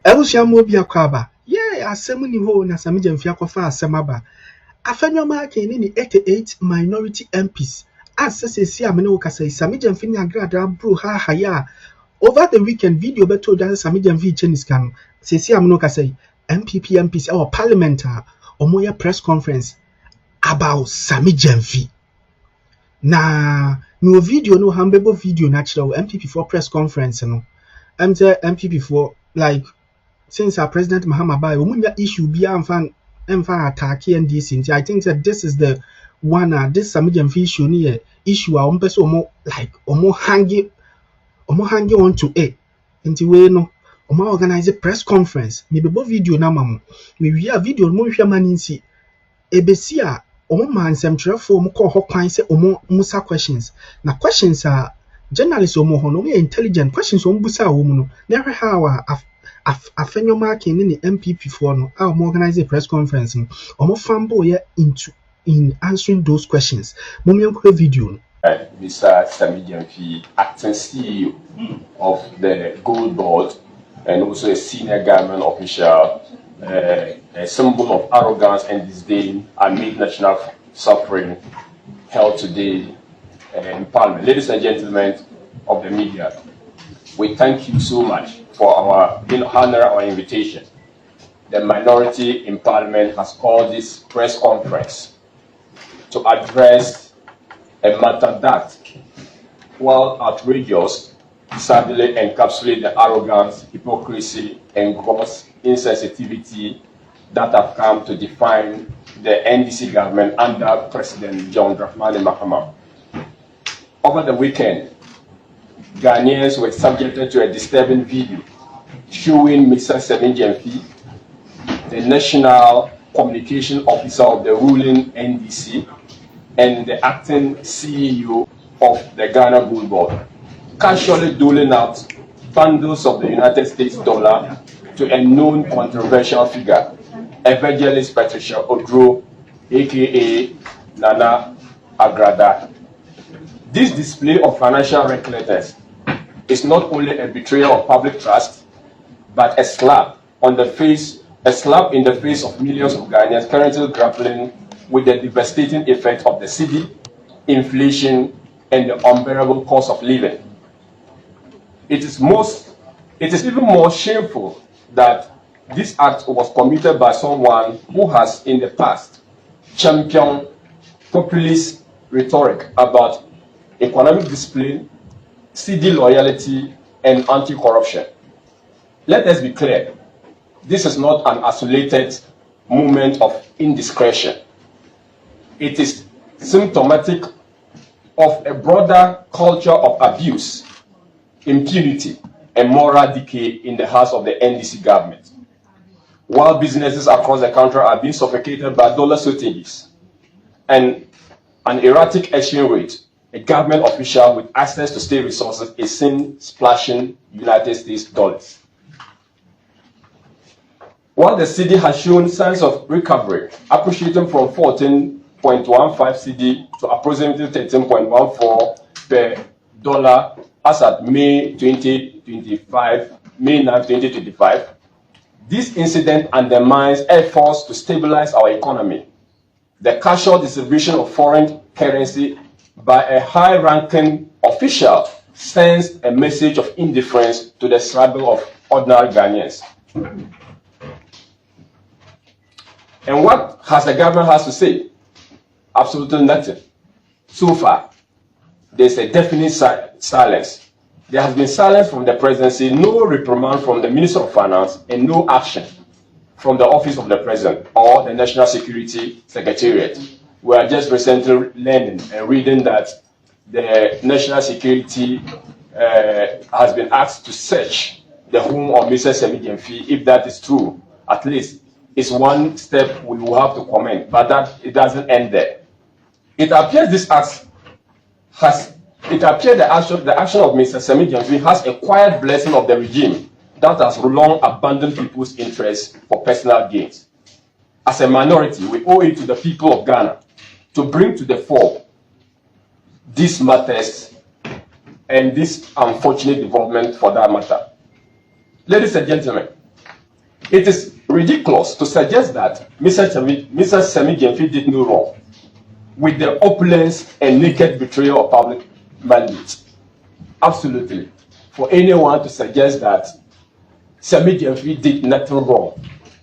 Ebusia mo bi akwaba. Yeah, asemu ni ho na Sammy Gyamfi akwafa asemaba. Afenyo Markin ni 88 minority MPs. As sesi amene wo kasa Sammy Gyamfi ni agrada bro ha haya. Over the weekend video beto that Sammy Gyamfi chenis kan. Sesi amene wo kasa NPP MPs or parliament omoya press conference about Sammy Gyamfi. Na no video no hambebo video natural MPP for press conference no. I'm say MPP for like since our president Mahama Bai, umunya issue be amfan attack NDC. I think that this is the one this Sammy Gyamfi issue ni issue a umpeso omo like omo hangi on to it. Nti we no omo organize a press conference. Me bebo video na mamu. Me wi video mo hwe maninsi. Ebesi a omo man semtrefo mo ko hokwan se omo musa questions. Na questions are journalists omo ho no intelligent questions omo busa omo no. Na hwe how Afenyo Markin in the NPP for no organize a press conference omo fambo in answering those questions. Mummy video. Mr. Sammy Gyamfi, acting CEO of the Gold Board and also a senior government official, a symbol of arrogance and disdain amid national suffering held today in Parliament. Ladies and gentlemen of the media, we thank you so much for honor our invitation. The minority in Parliament has called this press conference to address a matter that, while outrageous, sadly encapsulates the arrogance, hypocrisy, and gross insensitivity that have come to define the NDC government under President John Dramani Mahama. Over the weekend, Ghanaians were subjected to a disturbing video showing Mr. Sammy Gyamfi, the National Communication Officer of the ruling NDC, and the acting CEO of the Ghana Gold Board, casually doling out bundles of the United States dollar to a known controversial figure, Evangelist Patricia Odro, aka Nana Agrada. This display of financial recklessness is not only a betrayal of public trust, but a slap in the face of millions of Ghanaians currently grappling with the devastating effect of the cedi, inflation, and the unbearable cost of living. It is even more shameful that this act was committed by someone who has in the past championed populist rhetoric about economic discipline, cedi loyalty, and anti-corruption. Let us be clear, this is not an isolated moment of indiscretion. It is symptomatic of a broader culture of abuse, impunity, and moral decay in the hands of the NDC government. While businesses across the country are being suffocated by dollar shortages and an erratic exchange rate, a government official with access to state resources is seen splashing United States dollars. While the cedi has shown signs of recovery, appreciating from 14.15 cedi to approximately 13.14 per dollar as at May 9, 2025, this incident undermines efforts to stabilize our economy. The casual distribution of foreign currency by a high-ranking official sends a message of indifference to the struggle of ordinary Ghanaians. And what has the government has to say? Absolutely nothing. So far, there's a definite silence. There has been silence from the presidency, no reprimand from the Minister of Finance, and no action from the Office of the President or the National Security Secretariat. We are just recently learning and reading that the National Security has been asked to search the home of Mr. Sammy Gyamfi. If that is true, at least it's one step we will have to comment, but that it doesn't end there. It appears the action of Mr. Sammy Gyamfi has acquired blessing of the regime that has long abandoned people's interests for personal gains. As a minority, we owe it to the people of Ghana to bring to the fore these matters and this unfortunate development for that matter. Ladies and gentlemen, It is ridiculous to suggest that Mr. Sammy Gyamfi did no wrong with the opulence and naked betrayal of public mandate. Absolutely. For anyone to suggest that Sammy Gyamfi did nothing wrong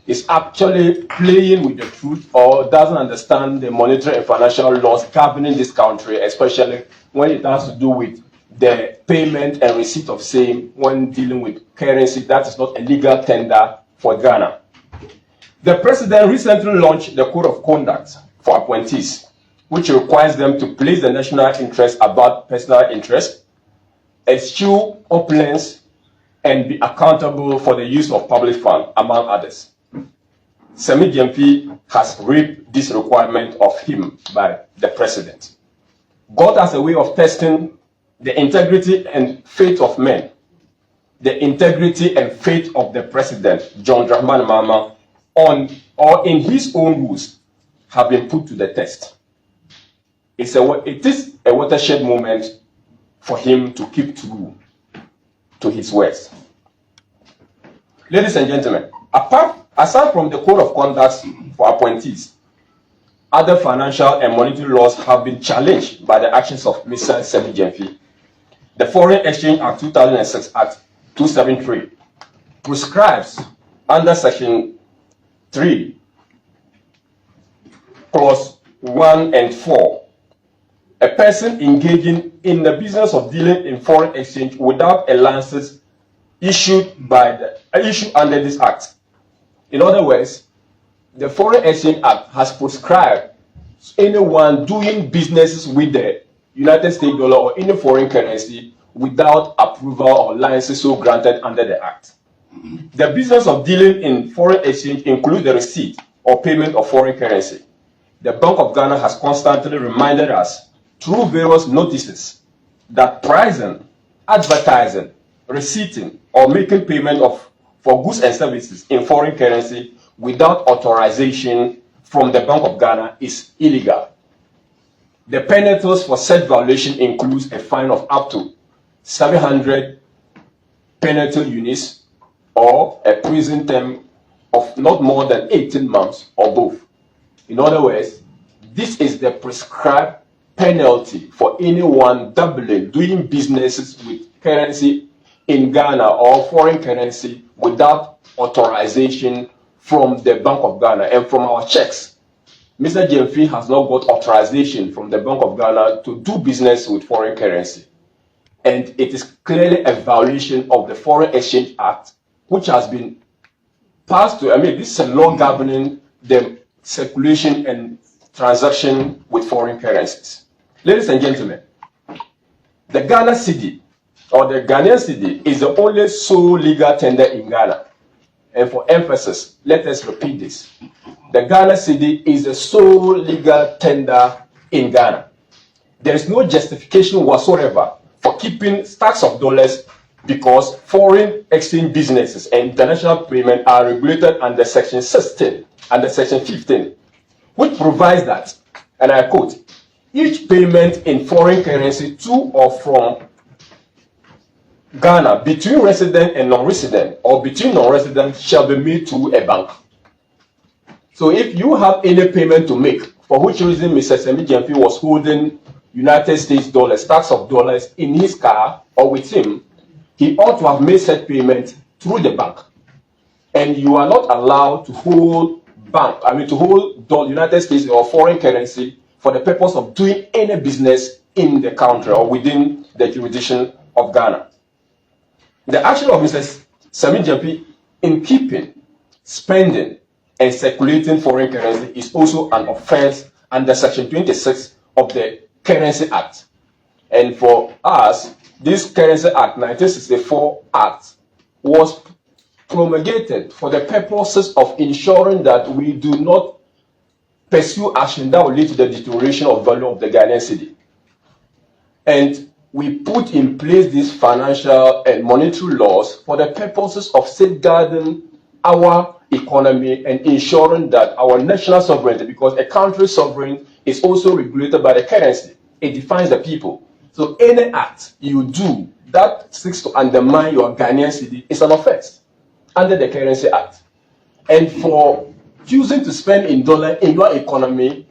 is actually playing with the truth or doesn't understand the monetary and financial laws governing this country, especially when it has to do with the payment and receipt of same when dealing with currency that is not a legal tender for Ghana. The president recently launched the Code of Conduct for appointees, which requires them to place the national interest above personal interest, eschew opulence, and be accountable for the use of public funds, among others. Sammy Gyamfi has reaped this requirement of him by the president. God has a way of testing the integrity and faith of men. The integrity and faith of the president, John Dramani Mahama, on or in his own rules have been put to the test. It is a watershed moment for him to keep true to his words. Ladies and gentlemen, aside from the Code of Conduct for appointees, other financial and monetary laws have been challenged by the actions of Mr. Sammy Gyamfi. The Foreign Exchange Act 2006 Act 273 prescribes under Section 3, Clause 1 and 4, a person engaging in the business of dealing in foreign exchange without a license issued under this act. In other words, the Foreign Exchange Act has prescribed anyone doing businesses with the United States dollar or any foreign currency without approval or license so granted under the act. The business of dealing in foreign exchange includes the receipt or payment of foreign currency. The Bank of Ghana has constantly reminded us through various notices that pricing, advertising, receipting, or making payment for goods and services in foreign currency without authorization from the Bank of Ghana is illegal. The penalties for such violation includes a fine of up to 700 penalty units or a prison term of not more than 18 months or both. In other words, this is the prescribed penalty for anyone doing businesses with currency in Ghana or foreign currency without authorization from the Bank of Ghana. And from our checks, Mr. Gyamfi has not got authorization from the Bank of Ghana to do business with foreign currency. And it is clearly a violation of the Foreign Exchange Act, which has been passed to, this is a law governing the circulation and transaction with foreign currencies. Ladies and gentlemen, the Ghana cedi or the Ghanaian cedi is the only sole legal tender in Ghana. And for emphasis, let us repeat this. The Ghana cedi is the sole legal tender in Ghana. There is no justification whatsoever for keeping stacks of dollars because foreign exchange businesses and international payment are regulated under Section 16 and Section 15, which provides that, and I quote, each payment in foreign currency to or from Ghana between resident and non-resident or between non-residents shall be made to a bank. So if you have any payment to make, for which reason Mr. Sammy Gyamfi was holding United States dollars, stacks of dollars in his car or with him, he ought to have made such payment through the bank. And you are not allowed to hold United States or foreign currency for the purpose of doing any business in the country or within the jurisdiction of Ghana. The action of Mr. Sammy Gyamfi in keeping, spending, and circulating foreign currency is also an offense under Section 26 of the Currency Act. And for us, this Currency Act, 1964 Act, was promulgated for the purposes of ensuring that we do not pursue action that will lead to the deterioration of value of the Ghanaian cedi. And we put in place these financial and monetary laws for the purposes of safeguarding our economy and ensuring that our national sovereignty, because a country's sovereign is also regulated by the currency. It defines the people. So any act you do that seeks to undermine your Ghanaian cedi is an offense under the Currency Act. And for choosing to spend in dollar in your economy,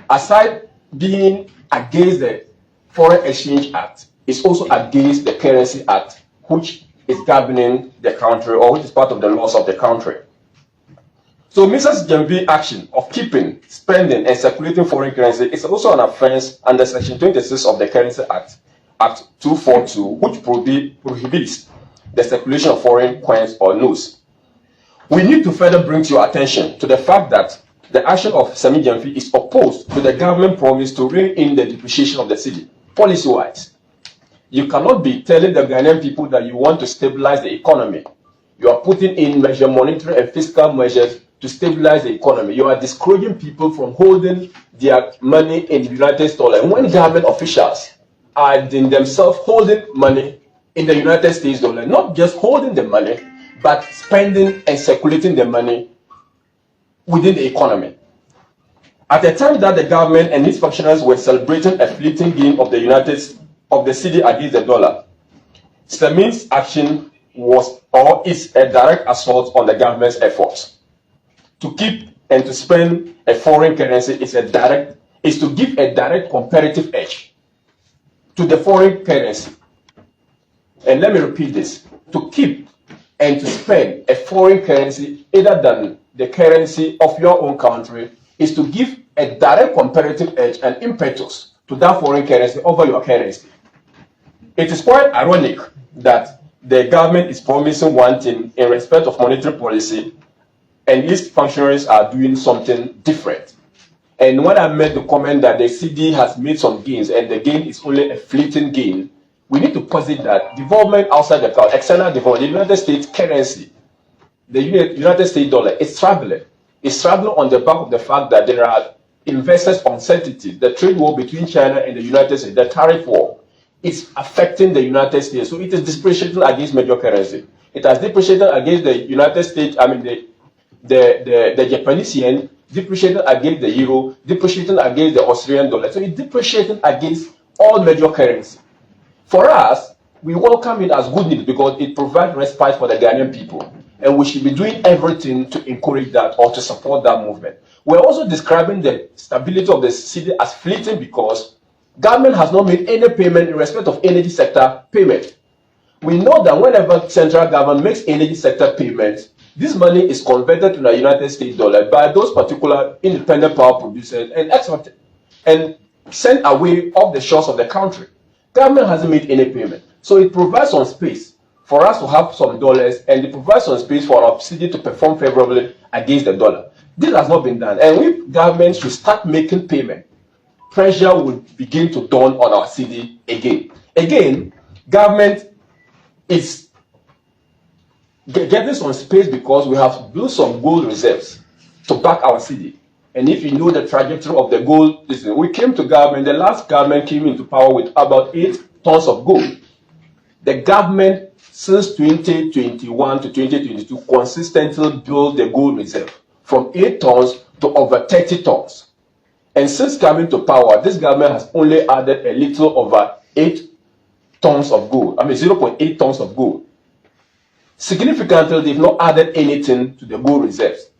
aside being against the Foreign Exchange Act, it's also against the Currency Act, which is governing the country or which is part of the laws of the country. So Mrs. Gyamfi's action of keeping, spending, and circulating foreign currency is also an offense under Section 26 of the Currency Act, Act 242, which prohibits the circulation of foreign coins or notes. We need to further bring to your attention to the fact that the action of Sammy Gyamfi is opposed to the government promise to rein in the depreciation of the cedi, policy-wise. You cannot be telling the Ghanaian people that you want to stabilize the economy. You are putting in monetary and fiscal measures to stabilize the economy. You are discouraging people from holding their money in the United States dollar. And when government officials are in themselves holding money in the United States dollar, not just holding the money, but spending and circulating the money within the economy. At the time that the government and its functionaries were celebrating a fleeting gain of the cedi against the dollar, Sammy's action was or is a direct assault on the government's efforts. To keep and to spend a foreign currency is to give a direct comparative edge to the foreign currency. And let me repeat this: to keep and to spend a foreign currency other than the currency of your own country is to give a direct comparative edge and impetus to that foreign currency over your currency. It is quite ironic that the government is promising one thing in respect of monetary policy, and its functionaries are doing something different. And when I made the comment that the cedi has made some gains and the gain is only a fleeting gain, we need to posit that development outside the country, external development, the United States currency, the United States dollar, is traveling. It's traveling on the back of the fact that there are investors' uncertainties. The trade war between China and the United States, the tariff war, is affecting the United States. So it is depreciating against major currency. It has depreciated against the United States, the Japanese yen, depreciating against the euro, depreciating against the Australian dollar. So it's depreciating against all major currency. For us, we welcome it as good news because it provides respite for the Ghanaian people. And we should be doing everything to encourage that or to support that movement. We're also describing the stability of the cedi as fleeting because government has not made any payment in respect of energy sector payment. We know that whenever central government makes energy sector payments, this money is converted to the United States dollar by those particular independent power producers and exported and sent away off the shores of the country. Government hasn't made any payment. So it provides some space for us to have some dollars, and it provides some space for our cedi to perform favorably against the dollar. This has not been done. And if government should start making payment, pressure will begin to dawn on our cedi again. Again, government is getting some space because we have built some gold reserves to back our cedi. And if you know the trajectory of the gold, listen, we came to government, the last government came into power with about 8 tons of gold. The government, since 2021 to 2022, consistently built the gold reserve from 8 tons to over 30 tons. And since coming to power, this government has only added a little over 8 tons of gold. 0.8 tons of gold. Significantly, they've not added anything to the gold reserves.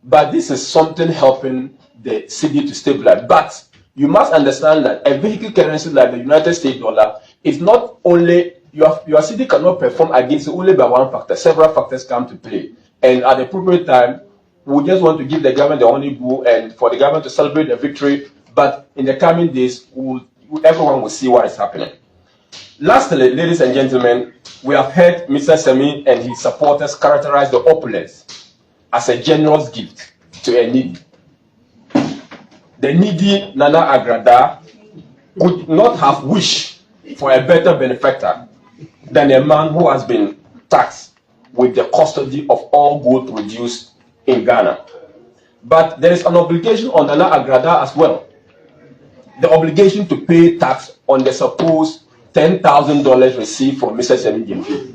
But this is something helping the cedi to stabilize. But you must understand that a vehicle currency like the United States dollar is not only, your cedi cannot perform against it only by one factor. Several factors come to play. And at the appropriate time, we just want to give the government the honey boo and for the government to celebrate the victory. But in the coming days, everyone will see what is happening. Lastly, ladies and gentlemen, we have heard Mr. Sammy and his supporters characterize the opulence as a generous gift to a needy. The needy Nana Agrada could not have wished for a better benefactor than a man who has been taxed with the custody of all gold produced in Ghana. But there is an obligation on Nana Agrada as well. The obligation to pay tax on the supposed $10,000 received from Mr. Sammy Gyamfi.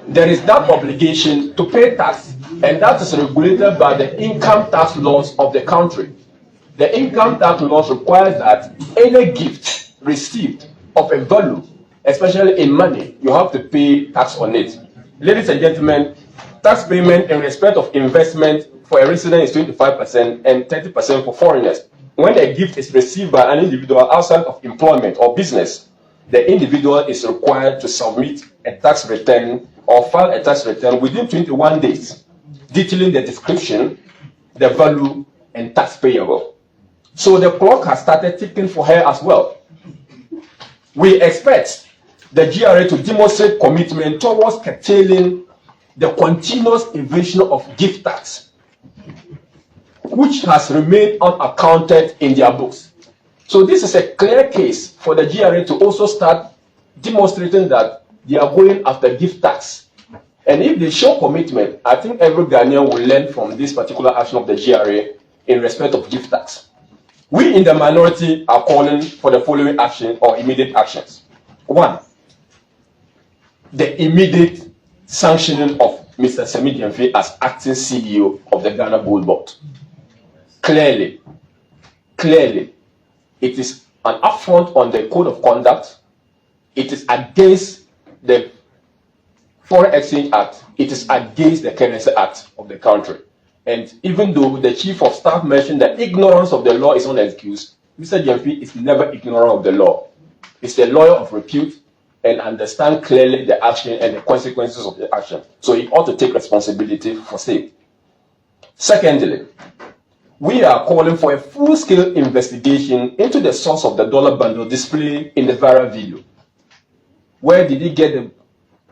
There is that obligation to pay tax, and that is regulated by the income tax laws of the country. The income tax laws requires that any gift received of a value, especially in money, you have to pay tax on it. Ladies and gentlemen, tax payment in respect of investment for a resident is 25% and 30% for foreigners. When a gift is received by an individual outside of employment or business, the individual is required to submit a tax return or file a tax return within 21 days, detailing the description, the value, and tax payable. So the clock has started ticking for her as well. We expect the GRA to demonstrate commitment towards curtailing the continuous evasion of gift tax, which has remained unaccounted in their books. So this is a clear case for the GRA to also start demonstrating that they are going after gift tax. And if they show commitment, I think every Ghanaian will learn from this particular action of the GRA in respect of gift tax. We in the minority are calling for the following action or immediate actions. One, the immediate sanctioning of Mr. Sammy Gyamfi as acting CEO of the Ghana Gold Board. Clearly, it is an affront on the code of conduct. It is against the Foreign Exchange Act. It is against the Currency Act of the country. And even though the Chief of Staff mentioned that ignorance of the law is not an excuse, Mr. Gyamfi is never ignorant of the law. He's a lawyer of repute and understand clearly the action and the consequences of the action. So he ought to take responsibility for same. Secondly, we are calling for a full-scale investigation into the source of the dollar bundle displayed in the viral video. Where did he get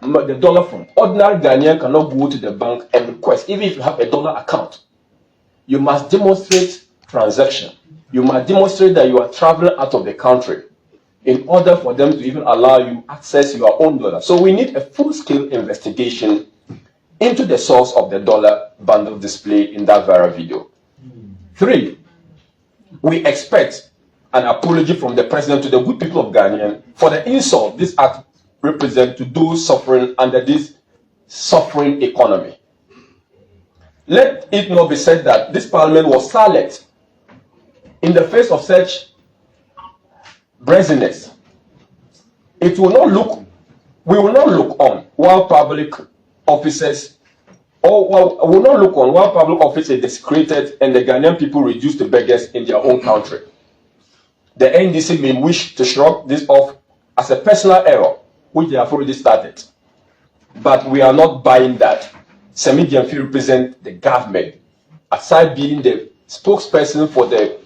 the dollar from? Ordinary Ghanaian cannot go to the bank and request, even if you have a dollar account. You must demonstrate transaction. You must demonstrate that you are traveling out of the country in order for them to even allow you access your own dollar. So we need a full-scale investigation into the source of the dollar bundle displayed in that viral video. 3, we expect an apology from the president to the good people of Ghana for the insult this act represents to those suffering under this suffering economy. Let it not be said that this parliament was silent in the face of such brazenness. It will not look, we will not look on while public officers will not look on while public office is desecrated and the Ghanaian people reduced to beggars in their own country. The NDC may wish to shrug this off as a personal error, which they have already started. But we are not buying that. Sammy Gyamfi represents the government. Aside being the spokesperson for the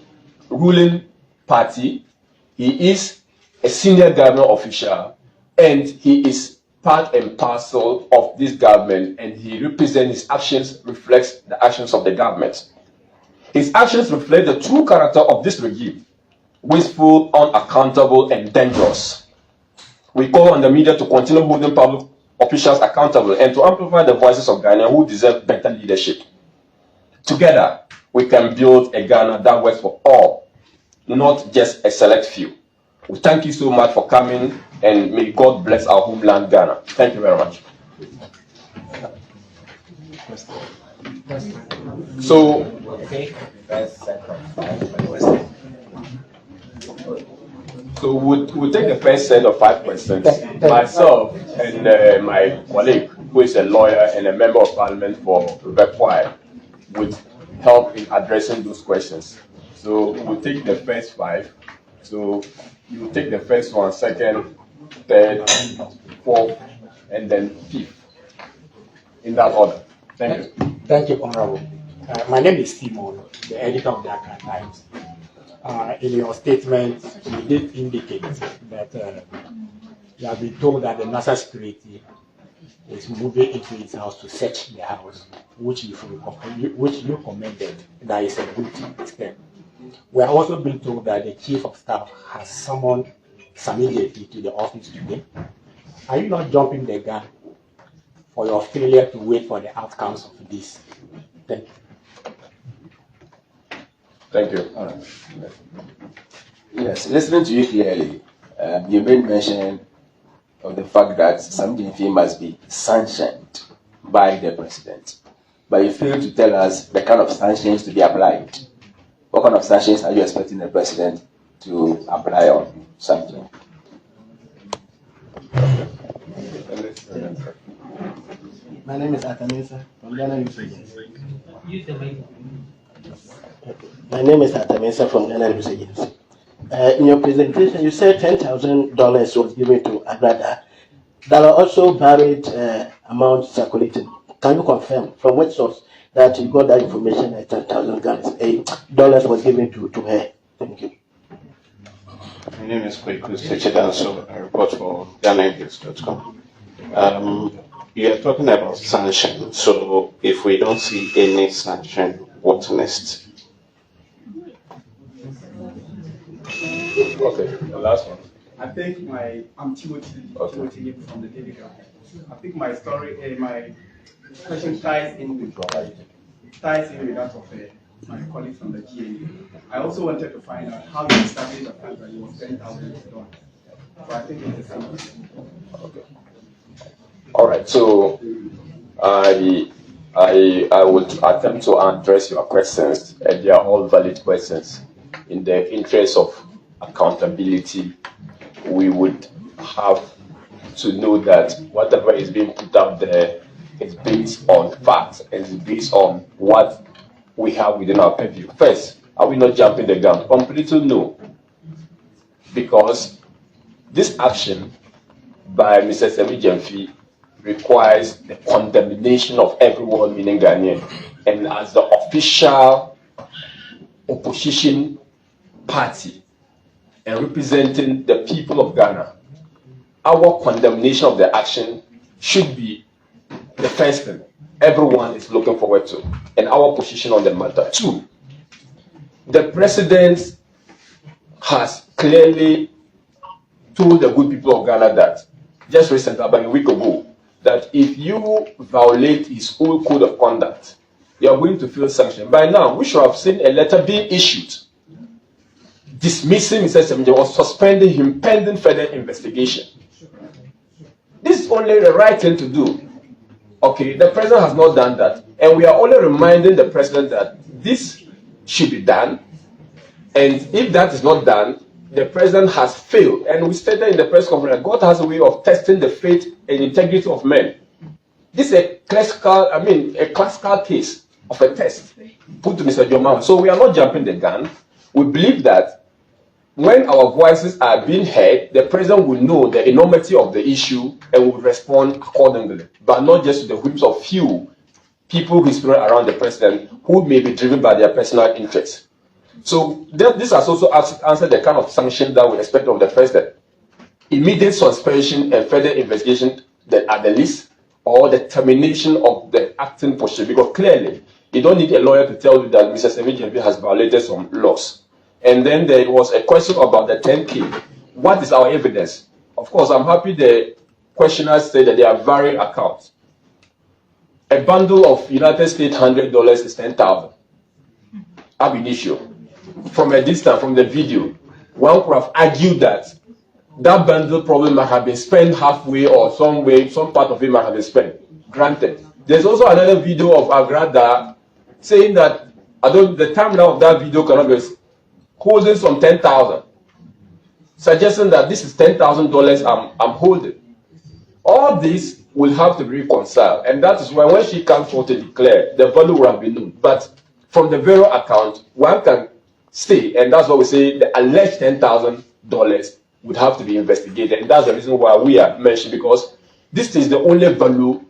ruling party, he is a senior government official and he is part and parcel of this government, and he represents his actions, reflects the actions of the government. His actions reflect the true character of this regime, wasteful, unaccountable, and dangerous. We call on the media to continue holding public officials accountable and to amplify the voices of Ghana who deserve better leadership. Together, we can build a Ghana that works for all, not just a select few. We thank you so much for coming, and may God bless our homeland, Ghana. Thank you very much. So, we'll take the first set of 5 questions. Myself and my colleague, who is a lawyer and a member of parliament for Rekwai, would help in addressing those questions. So we'll take the first 5. So you will take the first one, second, third, fourth, and then 5th. In that order. Thank you. Thank you, Honorable. My name is Simon, the editor of the Accra Times. In your statement, you did indicate that you have been told that the national security is moving into his house to search the house, which you commended. That is a good step. We are also being told that the Chief of Staff has summoned Sammy Gyamfi to the office today. Are you not jumping the gun for your failure to wait for the outcomes of this? Thank you. Thank you. All right. Yes, listening to you clearly, you made mention of the fact that Sammy Gyamfi must be sanctioned by the president. But you failed to tell us the kind of sanctions to be applied. What kind of sanctions are you expecting the president to apply on something? My name is Atamesa from Ghana News Agency. My name is Atamesa from Ghana News Agency. In your presentation, you said $10,000 was given to Agrada. There are also varied amounts circulating. Can you confirm from which source that you got that information that $10,000 was given to her? Thank you. My name is Kwekus Techidanso. I report for GhanaNews.com. You are talking about sanction. So if we don't see any sanction, what's next? Okay, the last one. I think I'm Timothy from the Daily Graph. I think my story, my question ties in with that of my colleague from the GNU. I also wanted to find out how you established the fact that it was $10,000. So I think it's the same. Okay. All right. So I would attempt to address your questions, and they are all valid questions. In the interest of accountability, we would have to know that whatever is being put out there is based on facts and is based on what we have within our purview. First, are we not jumping the gun? Completely no. Because this action by Mr. Sammy Gyamfi requires the condemnation of everyone, meaning Ghanaian. And as the official opposition party and representing the people of Ghana, our condemnation of the action should be the first thing everyone is looking forward to, and our position on the matter. Two, the president has clearly told the good people of Ghana that just recently, about a week ago, that if you violate his own code of conduct, you are going to feel sanctioned. By now, we should have seen a letter being issued dismissing Mr. Sammy or suspending him pending further investigation. This is only the right thing to do. Okay, the president has not done that, and we are only reminding the president that this should be done, and if that is not done, the president has failed. And we stated in the press conference that God has a way of testing the faith and integrity of men. This is a classical case of a test put to Mr. Joma. So we are not jumping the gun. We believe that when our voices are being heard, the president will know the enormity of the issue and will respond accordingly, but not just to the whims of few people who spirit around the president who may be driven by their personal interests. So this has also answered the kind of sanction that we expect of the president. Immediate suspension and further investigation at the least, or the termination of the acting position, because clearly you don't need a lawyer to tell you that Mr. Sammy Gyamfi has violated some laws. And then there was a question about the 10K. What is our evidence? Of course, I'm happy the questioners say that there are varied accounts. A bundle of United States $100 is 10,000. Ab initio. From a distance, from the video, one could have argued that that bundle probably might have been spent halfway or some way, some part of it might have been spent. Granted. There's also another video of Agrada saying that, although the timeline of that video cannot be holding some 10,000, suggesting that this is $10,000 I'm holding. All this will have to be reconciled, and that is why when she comes forward to declare, the value will have been known. But from the very account, one can say, and that's what we say, the alleged $10,000 would have to be investigated, and that's the reason why we are mentioned, because this is the only value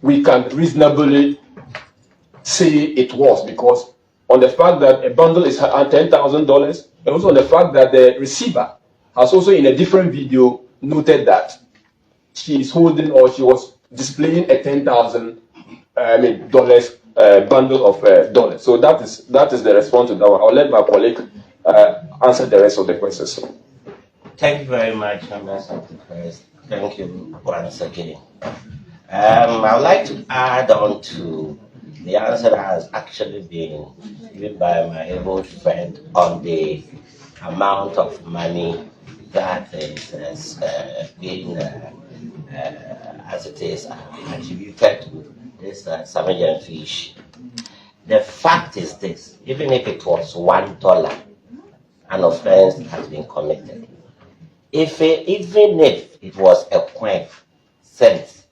we can reasonably say it was, because on the fact that a bundle is $10,000, and also on the fact that the receiver has also in a different video noted that she is holding or she was displaying a $10,000 bundle of dollars. So that is the response to that one. I'll let my colleague answer the rest of the questions. Thank you very much, Mr. Secretary. Thank you once again. I would like to add on to the answer that has actually been given by my able friend on the amount of money that is being, as it is, attributed to this Sammy Gyamfi issue. The fact is this: even if it was $1, an offense has been committed. Even if it was a coin, cents,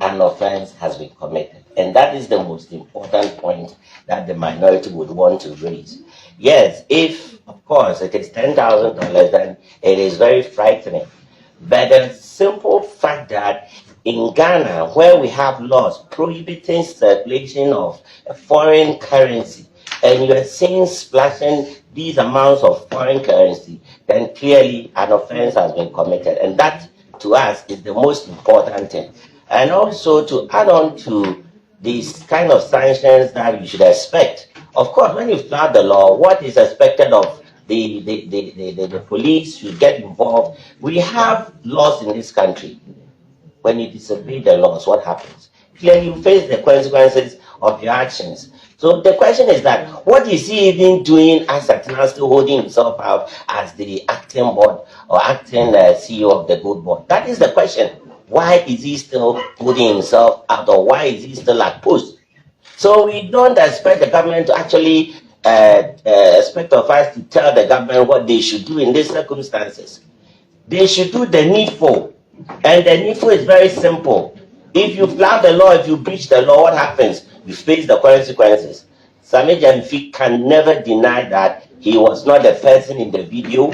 an offense has been committed. And that is the most important point that the minority would want to raise. Yes, if, of course, it is $10,000, then it is very frightening. But the simple fact that in Ghana, where we have laws prohibiting circulation of foreign currency, and you are seeing splashing these amounts of foreign currency, then clearly an offense has been committed. And that, to us, is the most important thing. And also to add on to these kind of sanctions that you should expect. Of course, when you flout the law, what is expected of the police should get involved. We have laws in this country. When you disobey the laws, what happens? Clearly, you face the consequences of your actions. So the question is that, what is he even doing as at now, still holding himself out as the acting board or acting CEO of the good board? That is the question. Why is he still holding himself out, or why is he still at post? So we don't expect the government to actually expect of us to tell the government what they should do in these circumstances. They should do the needful. And the needful is very simple. If you flout the law, if you breach the law, what happens? You face the consequences. Sammy Gyamfi can never deny that he was not the person in the video.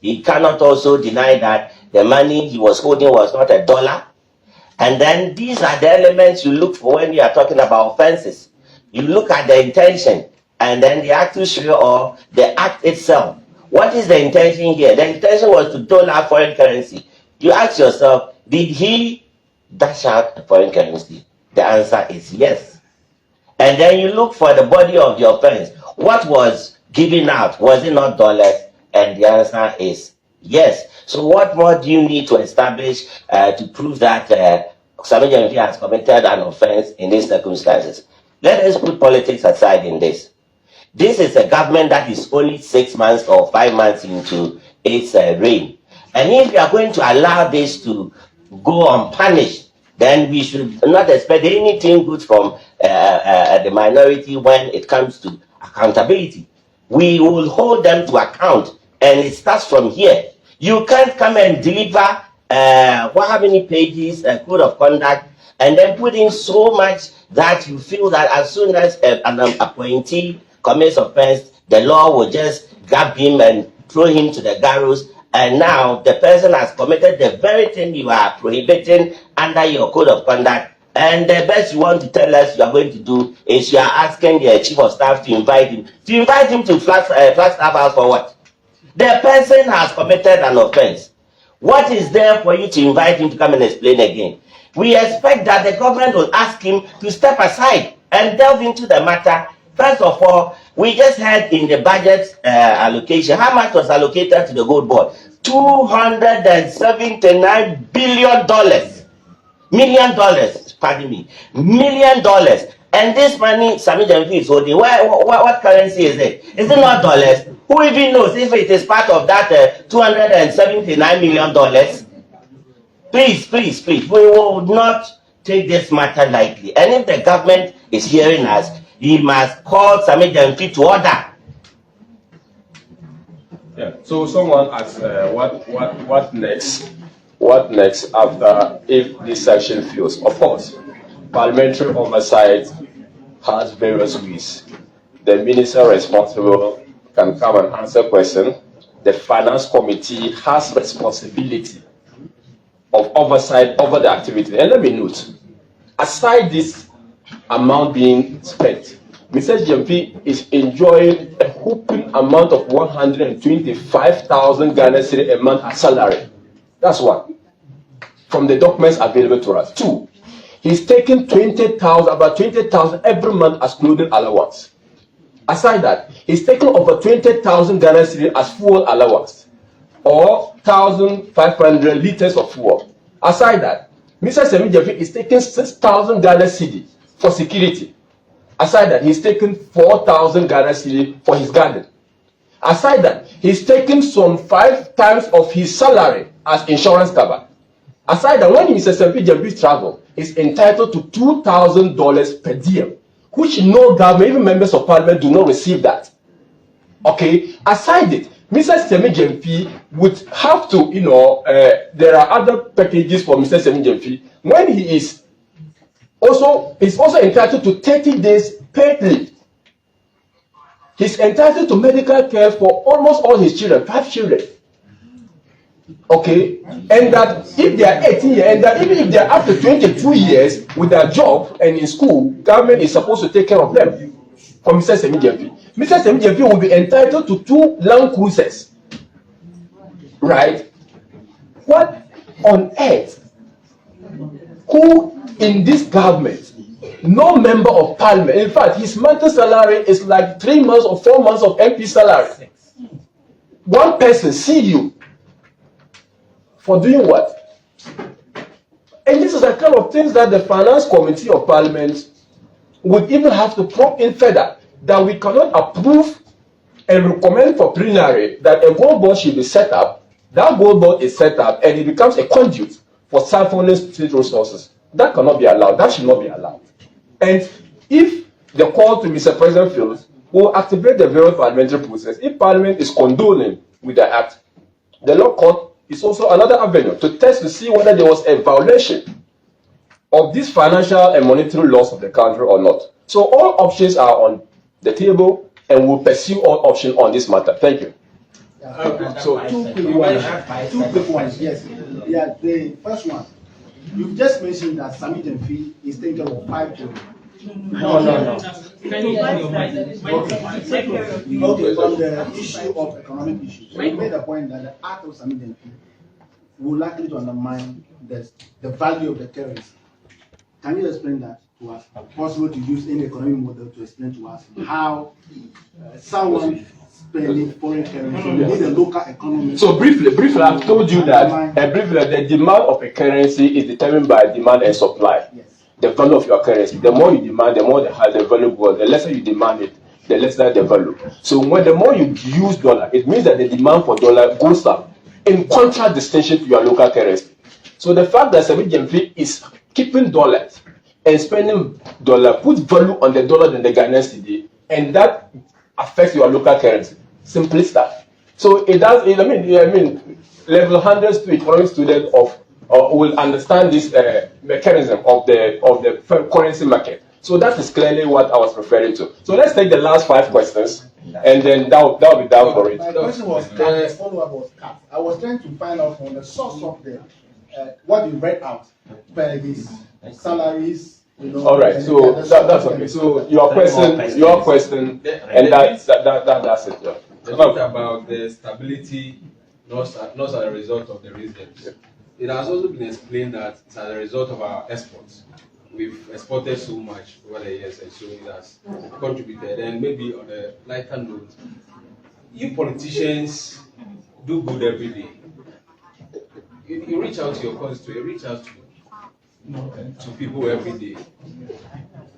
He cannot also deny that the money he was holding was not $1. And then these are the elements you look for when you are talking about offenses. You look at the intention, and then the accusatory or the act itself. What is the intention here? The intention was to dole out foreign currency. You ask yourself, did he dash out a foreign currency? The answer is yes. And then you look for the body of the offense. What was given out? Was it not dollars? And the answer is yes. So what more do you need to establish to prove that Sammy Gyamfi has committed an offense in these circumstances? Let us put politics aside in this. This is a government that is only 6 months or 5 months into its reign. And if we are going to allow this to go unpunished, then we should not expect anything good from the minority when it comes to accountability. We will hold them to account, and it starts from here. You can't come and deliver how many pages, a code of conduct, and then put in so much that you feel that as soon as an appointee commits offense, the law will just grab him and throw him to the gallows. And now the person has committed the very thing you are prohibiting under your code of conduct. And the best you want to tell us you are going to do is you are asking the chief of staff to invite him. To invite him to Flagstaff House for what? The person has committed an offense. What is there for you to invite him to come and explain again? We expect that the government will ask him to step aside and delve into the matter. First of all, we just had in the budget allocation, how much was allocated to the gold board? $279 billion. $1 million, pardon me. $1 million. And this money Sammy Gyamfi is holding, what currency is it? Is it not dollars? Who even knows if it is part of that $279 million? Please, we will not take this matter lightly. And if the government is hearing us, he must call Sammy Gyamfi to order. Yeah. So someone asked, what next? What next after if this section fails? Of course, parliamentary oversight has various ways. The minister responsible can come and answer questions. The finance committee has responsibility of oversight over the activity. And let me note, aside this amount being spent, Mr. Gyamfi is enjoying a whopping amount of 125,000 Ghana cedi a month as salary. That's one. From the documents available to us. Two, he's taking 20,000, about 20,000 every month as clothing allowance. Aside that, he's taking over 20,000 Ghana cedi as fuel allowance, or 1,500 liters of fuel. Aside that, Mr. Sammy Gyamfi is taking 6,000 Ghana cedi for security. Aside that, he's taking 4,000 Ghana cedi for his garden. Aside that, he's taking some 5 times of his salary as insurance cover. Aside that, when Mr. Sammy Gyamfi travel, is entitled to $2,000 per diem, which no government, even members of parliament, do not receive that. Okay. Aside it, Mr. Sammy Gyamfi would have to, there are other packages for Mr. Sammy Gyamfi when he is also is also entitled to 30 days paid leave. He's entitled to medical care for almost all his children, 5 children. Okay, and that if they are 18 years, and that even if they are up to 22 years with their job and in school, government is supposed to take care of them. For Mr. Sammy Gyamfi, Mr. Sammy Gyamfi will be entitled to 2 Land Cruisers, right? What on earth? Who in this government? No member of parliament. In fact, his monthly salary is like 3 months or 4 months of MP salary. One person see you for doing what? And this is the kind of things that the Finance Committee of Parliament would even have to probe in further, that we cannot approve and recommend for plenary that a gold board should be set up. That gold board is set up and it becomes a conduit for siphoning state resources. That cannot be allowed. That should not be allowed. And if the call to Mr. President feels, will activate the various parliamentary process. If Parliament is condoning with the act, the law court is also another avenue to test to see whether there was a violation of these financial and monetary laws of the country or not. So all options are on the table, and we'll pursue all options on this matter. Thank you. So two quick ones. Yes. Yeah. The first one, you've just mentioned that Sammy Gyamfi is thinking of 5 children. No. Okay, from the issue of economic issues, so you made a point that the act of Sammy Gyamfi will likely to undermine the value of the currency. Can you explain that to us? Possible to use any economic model to explain to us how someone spending foreign currency within the local economy? So briefly, I've told you that the demand of a currency is determined by demand and supply. Yes. The value of your currency. The more you demand, the more the higher the value goes. The lesser you demand it, the lesser the value. So when the more you use dollar, it means that the demand for dollar goes up in contradistinction to your local currency. So the fact that Sammy Gyamfi is keeping dollars and spending dollar puts value on the dollar than the Ghanaian cedi, and that affects your local currency. Simply that. So it does. I mean, level 100 to economic student will understand this mechanism of the currency market. So that is clearly what I was referring to. So let's take the last 5 questions, and then that'll be down for it. My question was follow-up was cut. I was trying to find out from the source of the what you read out per his salaries. All right, so that's okay. So your question, and that's it. Yeah. Talk about the stability, not as a result of the reasons. It has also been explained that it's as a result of our exports. We've exported so much over the years, and so it has contributed. And maybe on a lighter note, you politicians do good every day. You reach out to your constituents, you reach out to people every day.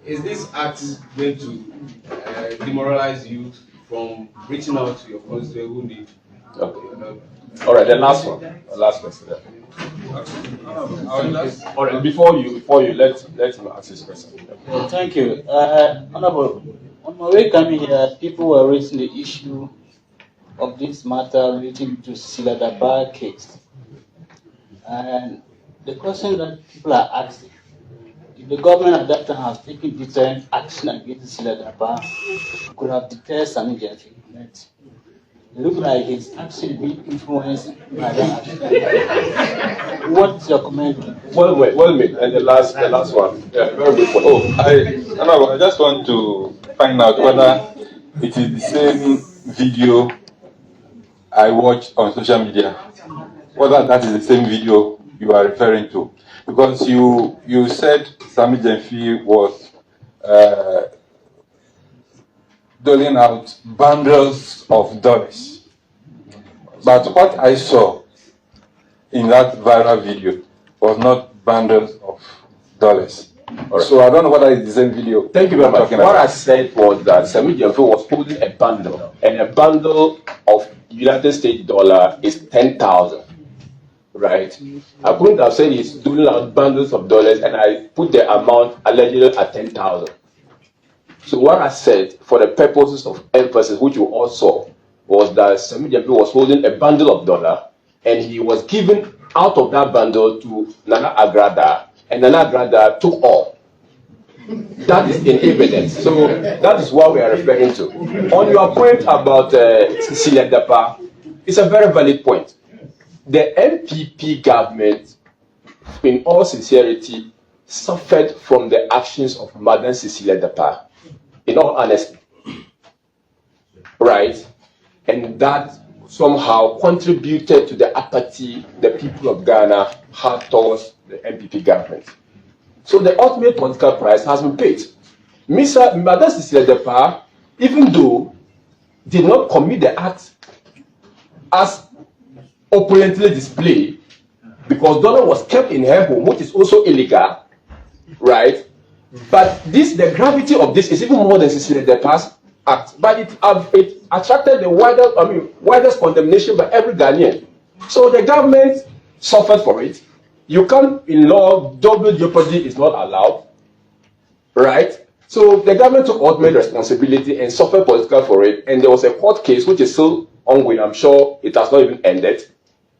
Is this act going to demoralize you from reaching out to your constituents who need? Okay. All right, the last one. The last question. All right, before you let him ask his question. Thank you. Honorable, on my way coming here, people were raising the issue of this matter relating to Siladaba case. And the question that people are asking, if the government at that time has taken different action against Siladaba, could have deterred Sammy Gyamfi. It looks like it's actually being influenced by that action. What's your comment? Well made. And the last one. Yeah, very good point. I just want to find out whether it is the same video I watched on social media. Whether that is the same video you are referring to. Because you said Sammy Gyamfi was doling out bundles of dollars. But what I saw in that viral video was not bundles of dollars. Right. So I don't know whether it's the same video. Thank you very much. What I said was that Sammy Gyamfi was holding a bundle, and a bundle of United States dollar is 10,000. Right? I couldn't have said he's doling out bundles of dollars, and I put the amount allegedly at 10,000. So what I said, for the purposes of emphasis, which you all saw, was that Sammy Gyamfi was holding a bundle of dollar, and he was given out of that bundle to Nana Agrada, and Nana Agrada took all. That is in evidence. So that is what we are referring to. On your point about Cecilia Dapa, it's a very valid point. The NPP government, in all sincerity, suffered from the actions of Madam Cecilia Dapa, in all honesty. Right? And that somehow contributed to the apathy the people of Ghana had towards the NPP government. So the ultimate political price has been paid. Madam Cecilia Dapa, even though did not commit the act as opulently displayed, because dollar was kept in her home, which is also illegal, right? But the gravity of this is even more than Cecilia Dapa's act. But it attracted the widest condemnation by every Ghanaian. So the government suffered for it. You can't, in law, double jeopardy is not allowed, right? So the government took ultimate responsibility and suffered political for it. And there was a court case which is still ongoing. I'm sure it has not even ended,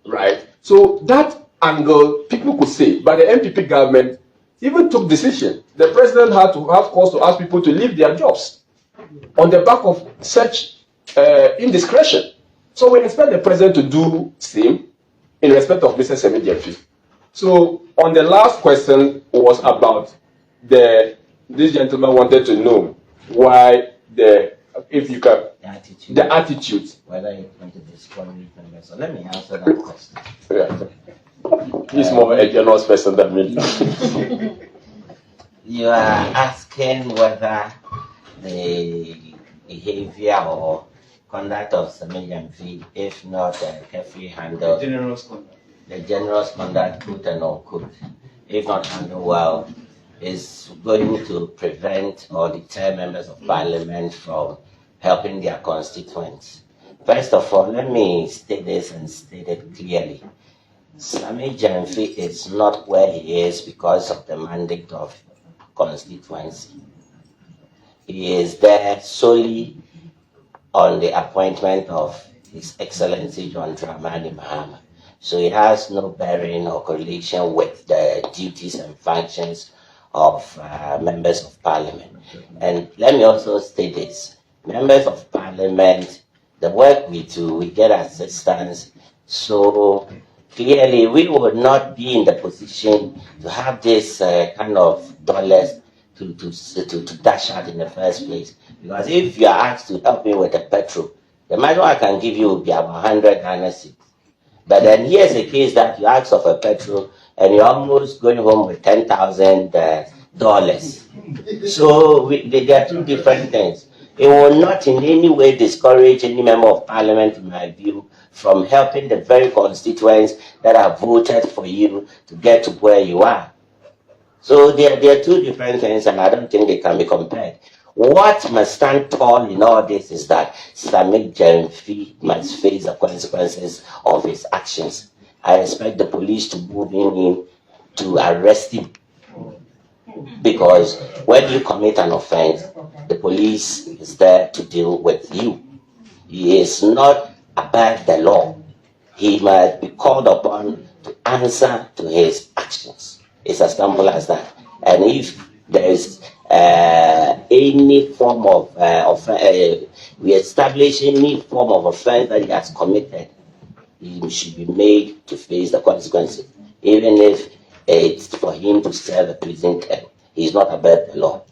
right? So that angle, people could say, but the NPP government even took decision. The president had to have cause to ask people to leave their jobs on the back of such indiscretion. So we expect the president to do same in respect of Mr. Sammy Gyamfi. So on the last question was about this gentleman wanted to know why the attitude. Whether you want to discourage members. So let me answer that question. Yeah. He's more a generous person than me. You are asking whether the behavior or conduct of Sammy Gyamfi, if not carefully handled, the generous conduct, quote and unquote, if not handled well, is going to prevent or deter members of parliament from helping their constituents. First of all, let me state this and state it clearly. Sammy Gyamfi is not where he is because of the mandate of constituency. He is there solely on the appointment of His Excellency John Dramani Mahama. So it has no bearing or correlation with the duties and functions of members of parliament. And let me also state this. Members of parliament, the work we do, we get assistance. So clearly, we would not be in the position to have this kind of dollars to dash out in the first place. Because if you are asked to help me with the petrol, the maximum I can give you will be about 100 Ghana cedis. But then here's a case that you ask of a petrol and you're almost going home with $10,000. So there are two different things. It will not in any way discourage any member of parliament, in my view, from helping the very constituents that have voted for you to get to where you are. So there are two different things, and I don't think they can be compared. What must stand tall in all this is that Sammy Gyamfi must face the consequences of his actions. I expect the police to move in to arrest him. Because when you commit an offense, the police is there to deal with you. He is not above the law. He must be called upon to answer to his actions. It's as simple as that. And if there is any form of we establish any form of offense that he has committed, he should be made to face the consequences, even if it's for him to serve a prison term. He's not above the law.